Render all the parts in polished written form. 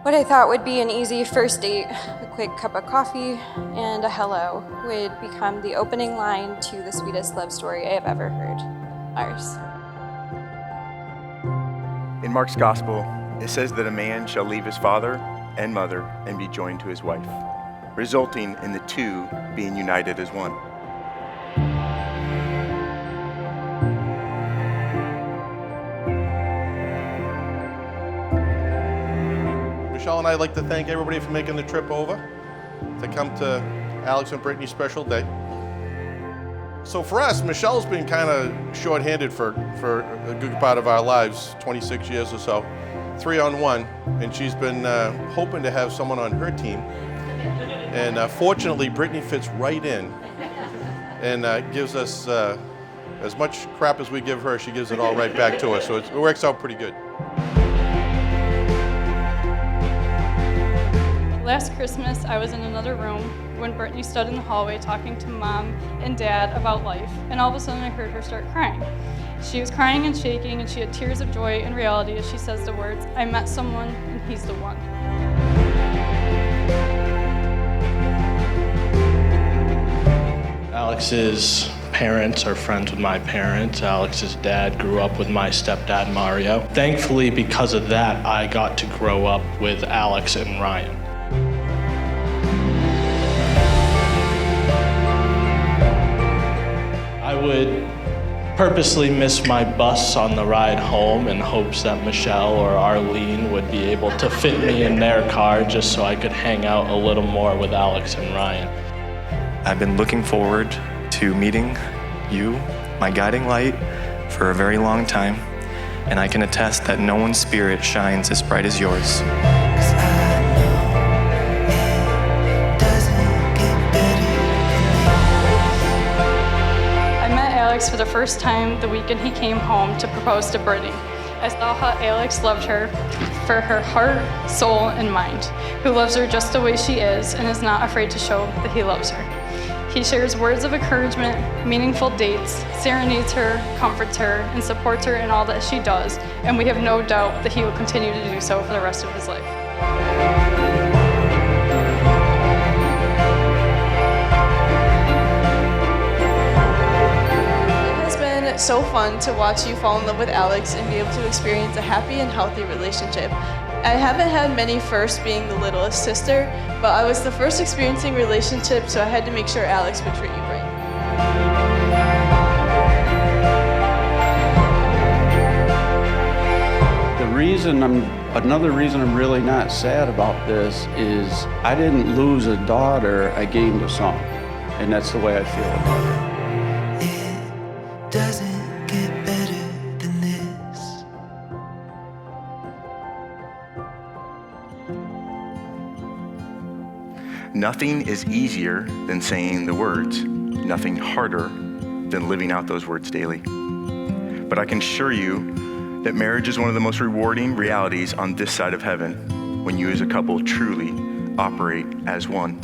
What I thought would be an easy first date, a quick cup of coffee and a hello, would become the opening line to the sweetest love story I have ever heard. Ours. In Mark's gospel, it says that a man shall leave his father and mother and be joined to his wife, resulting in the two being united as one. Michelle and I'd like to thank everybody for making the trip over to come to Alex and Brittany's special day. So for us, Michelle's been kind of short-handed for a good part of our lives, 26 years or so, 3-on-1, and she's been hoping to have someone on her team. And fortunately, Brittany fits right in and gives us as much crap as we give her, she gives it all right back to us, so it works out pretty good. Last Christmas, I was in another room when Brittany stood in the hallway talking to Mom and Dad about life, and all of a sudden I heard her start crying. She was crying and shaking, and she had tears of joy and reality as she says the words, "I met someone, and he's the one." Alex's parents are friends with my parents. Alex's dad grew up with my stepdad, Mario. Thankfully, because of that, I got to grow up with Alex and Ryan. I would purposely miss my bus on the ride home in hopes that Michelle or Arlene would be able to fit me in their car just so I could hang out a little more with Alex and Ryan. I've been looking forward to meeting you, my guiding light, for a very long time, and I can attest that no one's spirit shines as bright as yours. Alex for the first time the weekend he came home to propose to Brittany. I saw how Alex loved her for her heart, soul, and mind, who loves her just the way she is and is not afraid to show that he loves her. He shares words of encouragement, meaningful dates, serenades her, comforts her, and supports her in all that she does, and we have no doubt that he will continue to do so for the rest of his life. It's so fun to watch you fall in love with Alex and be able to experience a happy and healthy relationship. I haven't had many firsts being the littlest sister, but I was the first experiencing relationship, so I had to make sure Alex would treat you right. Another reason I'm really not sad about this is I didn't lose a daughter, I gained a son, and that's the way I feel about it. Doesn't get better than this. Nothing is easier than saying the words, nothing harder than living out those words daily. But I can assure you that marriage is one of the most rewarding realities on this side of heaven when you as a couple truly operate as one.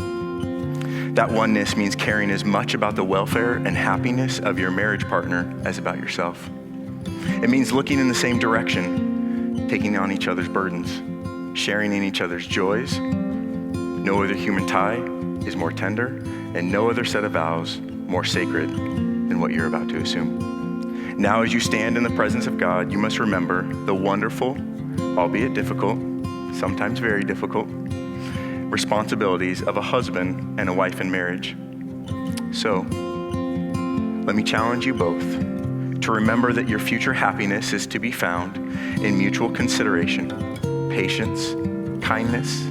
That oneness means caring as much about the welfare and happiness of your marriage partner as about yourself. It means looking in the same direction, taking on each other's burdens, sharing in each other's joys. No other human tie is more tender, and no other set of vows more sacred than what you're about to assume. Now, as you stand in the presence of God, you must remember the wonderful, albeit difficult, sometimes very difficult, responsibilities of a husband and a wife in marriage. So, let me challenge you both to remember that your future happiness is to be found in mutual consideration, patience, kindness,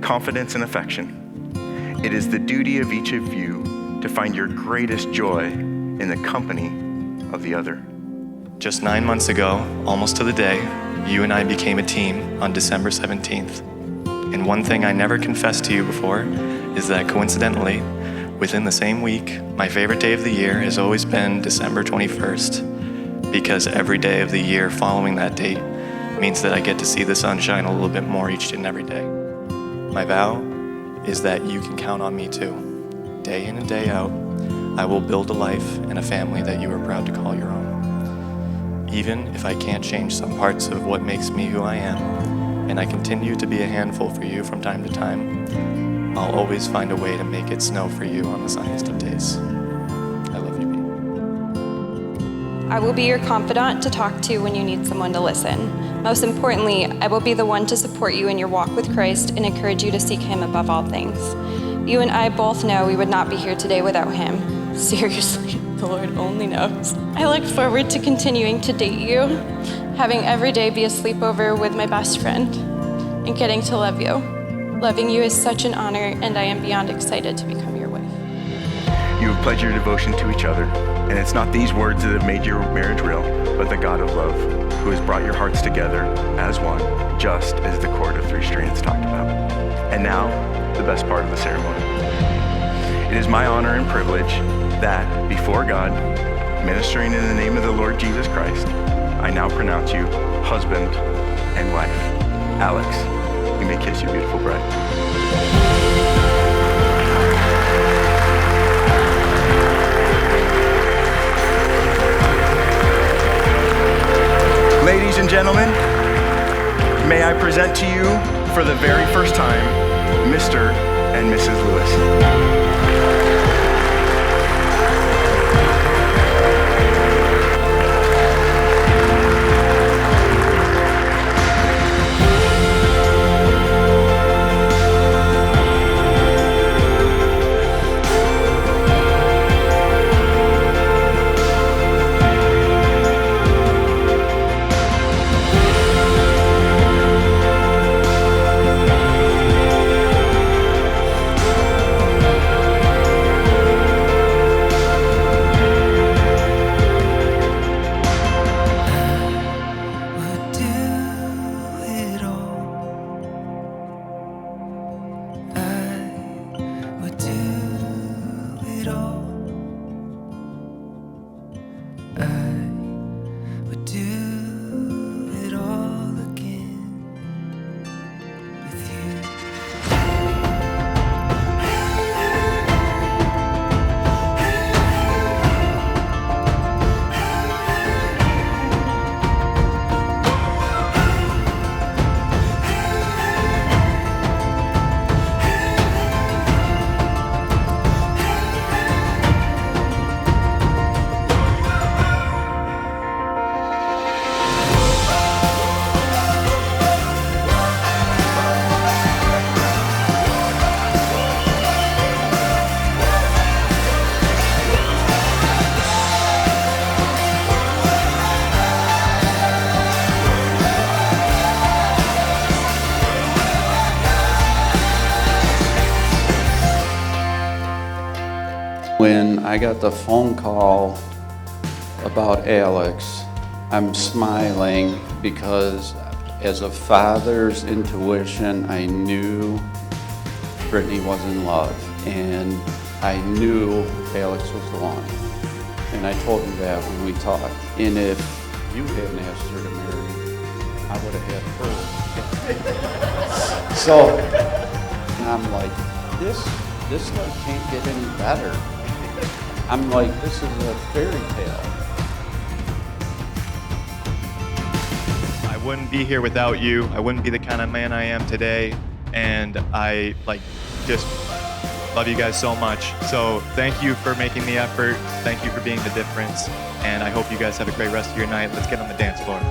confidence, and affection. It is the duty of each of you to find your greatest joy in the company of the other. Just 9 months ago, almost to the day, you and I became a team on December 17th. And one thing I never confessed to you before is that coincidentally, within the same week, my favorite day of the year has always been December 21st, because every day of the year following that date means that I get to see the sun shine a little bit more each and every day. My vow is that you can count on me too. Day in and day out, I will build a life and a family that you are proud to call your own. Even if I can't change some parts of what makes me who I am, and I continue to be a handful for you from time to time, I'll always find a way to make it snow for you on the sunniest of days. I love you, B. I will be your confidant to talk to when you need someone to listen. Most importantly, I will be the one to support you in your walk with Christ and encourage you to seek Him above all things. You and I both know we would not be here today without Him. Seriously, the Lord only knows. I look forward to continuing to date you, having every day be a sleepover with my best friend, and getting to love you. Loving you is such an honor, and I am beyond excited to become your wife. You have pledged your devotion to each other, and it's not these words that have made your marriage real, but the God of love, who has brought your hearts together as one, just as the cord of 3 strands talked about. And now, the best part of the ceremony. It is my honor and privilege that, before God, ministering in the name of the Lord Jesus Christ, I now pronounce you husband and wife. Alex, you may kiss your beautiful bride. Ladies and gentlemen, may I present to you for the very first time, Mr. and Mrs. Lewis. When I got the phone call about Alex, I'm smiling because as a father's intuition, I knew Brittany was in love, and I knew Alex was the one. And I told him that when we talked. And if you hadn't asked her to marry, I would have had her. So I'm like, this like can't get any better. I'm like, this is a fairy tale. I wouldn't be here without you. I wouldn't be the kind of man I am today. And I just love you guys so much. So thank you for making the effort. Thank you for being the difference. And I hope you guys have a great rest of your night. Let's get on the dance floor.